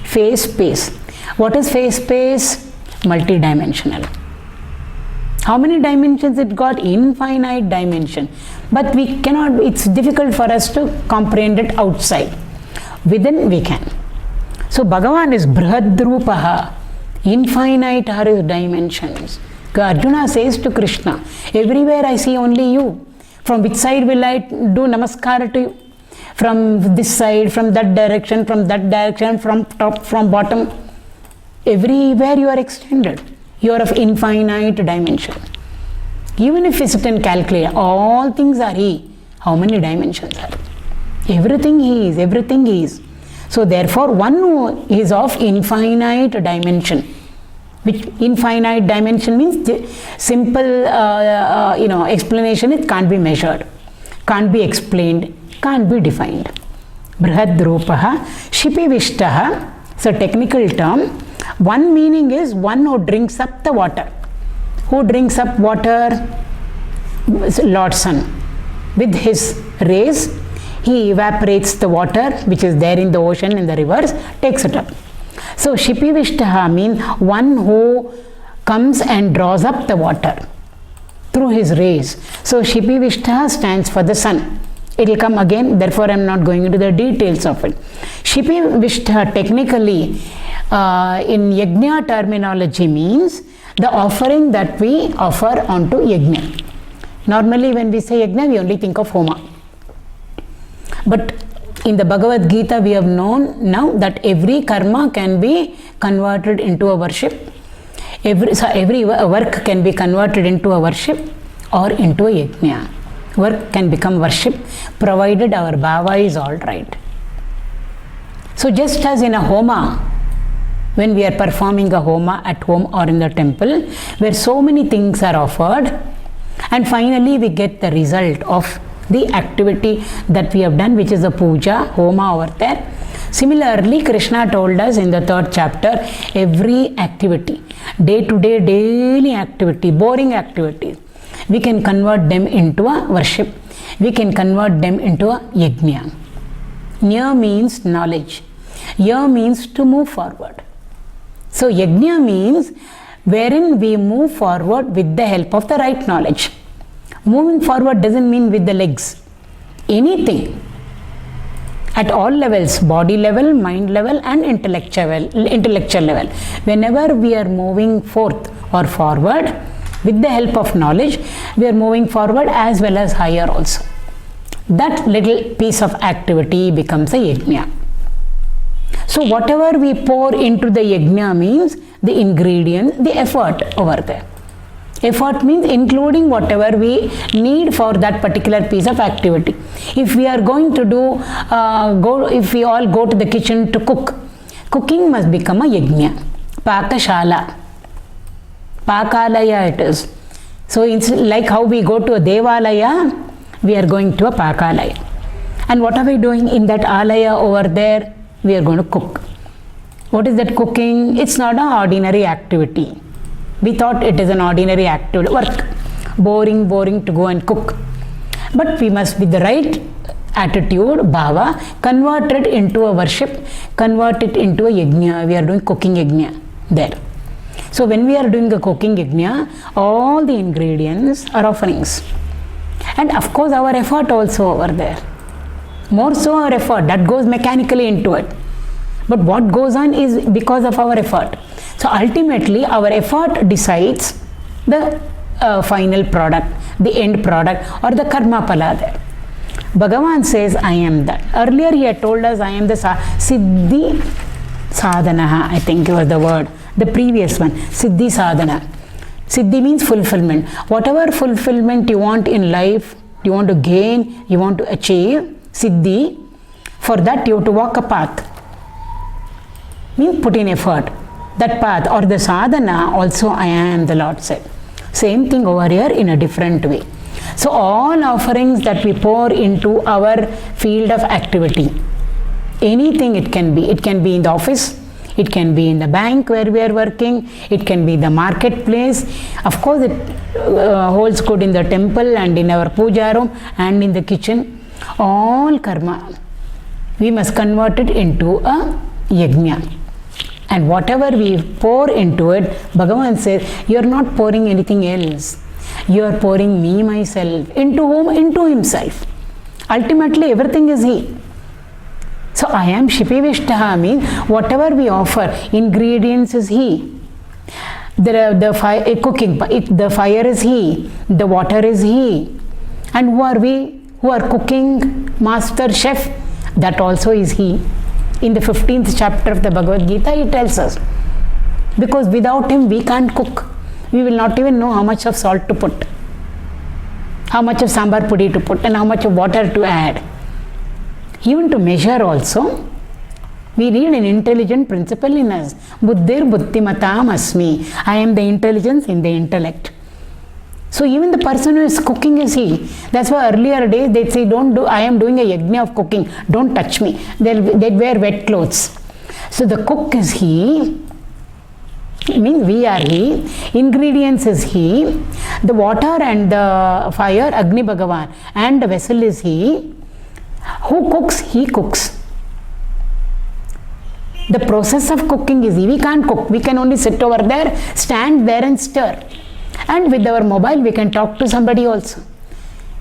phase space. What is phase space? Multi-dimensional. How many dimensions it got? Infinite dimension. But we cannot, it's difficult for us to comprehend it outside. Within we can. So Bhagavan is bṛhadrūpaḥ. Infinite are his dimensions. Arjuna says to Krishna, everywhere I see only you. From which side will I do namaskar to you? From this side, from that direction, from top, from bottom. Everywhere you are extended. You are of infinite dimension. Even if we sit and calculate, all things are He. How many dimensions are? Everything He is, everything He is. So therefore, one who is of infinite dimension. Which infinite dimension means simple, explanation. It can't be measured, can't be explained, can't be defined. bṛhadrūpaḥ, śipiviṣṭaḥ. So technical term. One meaning is one who drinks up the water. Who drinks up water? Lord Sun. With his rays, he evaporates the water which is there in the ocean, in the rivers, takes it up. So śipiviṣṭaḥ means one who comes and draws up the water through his rays. So śipiviṣṭaḥ stands for the sun. It will come again, therefore I am not going into the details of it. śipiviṣṭaḥ technically in yajna terminology means the offering that we offer onto yajna. Normally when we say yajna, we only think of homa. But in the Bhagavad Gita we have known now that every karma can be converted into a worship. Every work can be converted into a worship or into a yajna. Work can become worship provided our bhava is all right. So just as in a homa, when we are performing a homa at home or in the temple, where so many things are offered, and finally we get the result of the activity that we have done, which is a puja, homa over there. Similarly, Krishna told us in the 3rd chapter, every activity, day to day, daily activity, boring activities, we can convert them into a worship. We can convert them into a yajna. Nya means knowledge. Ya means to move forward. So yajna means wherein we move forward with the help of the right knowledge. Moving forward doesn't mean with the legs. Anything. At all levels, body level, mind level and intellectual level. Whenever we are moving forth or forward, with the help of knowledge, we are moving forward as well as higher also. That little piece of activity becomes a yajna. So whatever we pour into the yajna means the ingredient, the effort over there. Effort means including whatever we need for that particular piece of activity. If we are going to do, if we all go to the kitchen to cook, cooking must become a yajna. Pakāśanaḥ. Pakalaya it is. So it's like how we go to a devalaya, we are going to a pakalaya. And what are we doing in that alaya over there? We are going to cook. What is that cooking? It's not an ordinary activity. We thought it is an ordinary activity, work. Boring to go and cook. But we must, with the right attitude, bhava, convert it into a worship, convert it into a yajna. We are doing cooking yajna there. So when we are doing a cooking yajna, all the ingredients are offerings. And of course our effort also over there. More so our effort, that goes mechanically into it. But what goes on is because of our effort. So ultimately our effort decides the final product, the end product or the karma pala there. Bhagavan says, I am that. Earlier he had told us, I am the siddhi sadhana, I think was the word. The previous one, siddhi sadhana. Siddhi means fulfillment. Whatever fulfillment you want in life, you want to gain, you want to achieve, siddhi, for that you have to walk a path. Means put in effort. That path or the sadhana also I am, the Lord said. Same thing over here in a different way. So all offerings that we pour into our field of activity, anything it can be in the office, it can be in the bank where we are working, it can be the marketplace. Of course it holds good in the temple and in our puja room and in the kitchen. All karma, we must convert it into a yajna. And whatever we pour into it, Bhagavan says, you are not pouring anything else. You are pouring me, myself. Into whom? Into himself. Ultimately everything is he. So I am śipiviṣṭaḥ means whatever we offer, ingredients is he. The fire is he, the water is he, And who are we? Who are cooking, master, chef? That also is He. In the 15th chapter of the Bhagavad Gita, He tells us. Because without Him, we can't cook. We will not even know how much of salt to put, how much of sambar pudi to put, and how much of water to add. Even to measure also, we need an intelligent principle in us. Buddhir buddhimatam asmi. I am the intelligence in the intellect. So even the person who is cooking is He. That's why earlier days they'd say, I am doing a yajna of cooking, don't touch me. They'd wear wet clothes. So the cook is He, means we are He, ingredients is He, the water and the fire, Agni Bhagavan, and the vessel is He. Who cooks? He cooks. The process of cooking is He. We can't cook. We can only sit over there, stand there and stir. And with our mobile, we can talk to somebody also.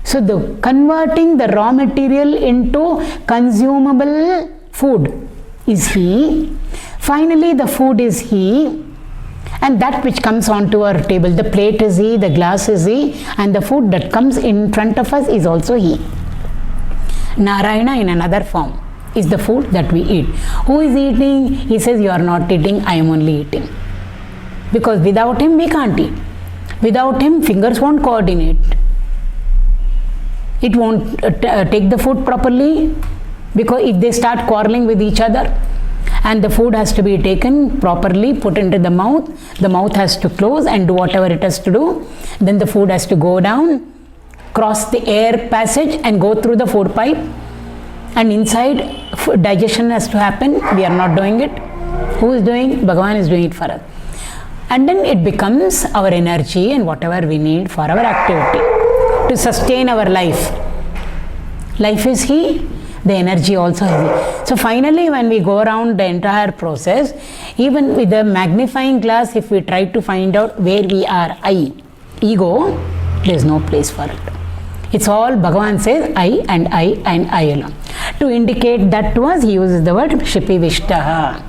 So the converting the raw material into consumable food is He. Finally, the food is He. And that which comes onto our table, the plate is He, the glass is He, and the food that comes in front of us is also He. Narayana in another form is the food that we eat. Who is eating? He says, you are not eating, I am only eating. Because without Him, we can't eat. Without Him, fingers won't coordinate. It won't take the food properly, because if they start quarreling with each other, and the food has to be taken properly, put into the mouth has to close and do whatever it has to do, then the food has to go down, cross the air passage and go through the food pipe, and inside digestion has to happen. We are not doing it. Who is doing? Bhagavan is doing it for us. And then it becomes our energy and whatever we need for our activity to sustain our life. Life is He, the energy also is He. So finally, when we go around the entire process, even with the magnifying glass, if we try to find out where we are, I, ego, there is no place for it. It's all Bhagavan says I and I and I alone. To indicate that to us, He uses the word śipiviṣṭaḥ.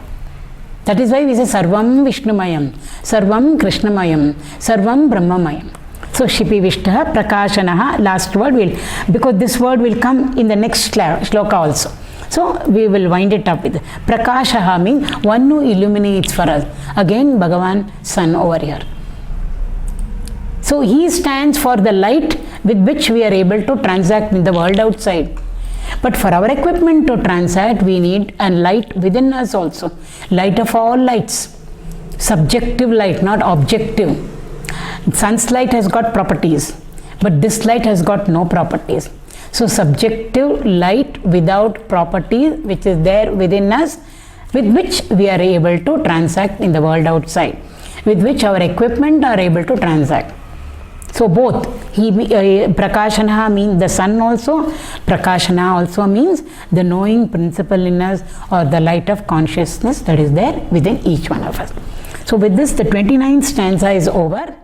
That is why we say Sarvam Vishnumayam, Sarvam Krishnamayam, Sarvam Brahmamayam. So śipiviṣṭaḥ, prakāśanaḥ, last word will, because this word will come in the next shloka also. So we will wind it up with prakāśaḥ means one who illuminates for us. Again Bhagavan Sun over here. So He stands for the light with which we are able to transact in the world outside. But for our equipment to transact, we need a light within us also. Light of all lights. Subjective light, not objective. Sun's light has got properties, but this light has got no properties. So subjective light without properties, which is there within us, with which we are able to transact in the world outside, with which our equipment are able to transact. So both, prakāśanaḥ means the sun also, prakāśanaḥ also means the knowing principle in us or the light of consciousness that is there within each one of us. So with this, the 29th stanza is over.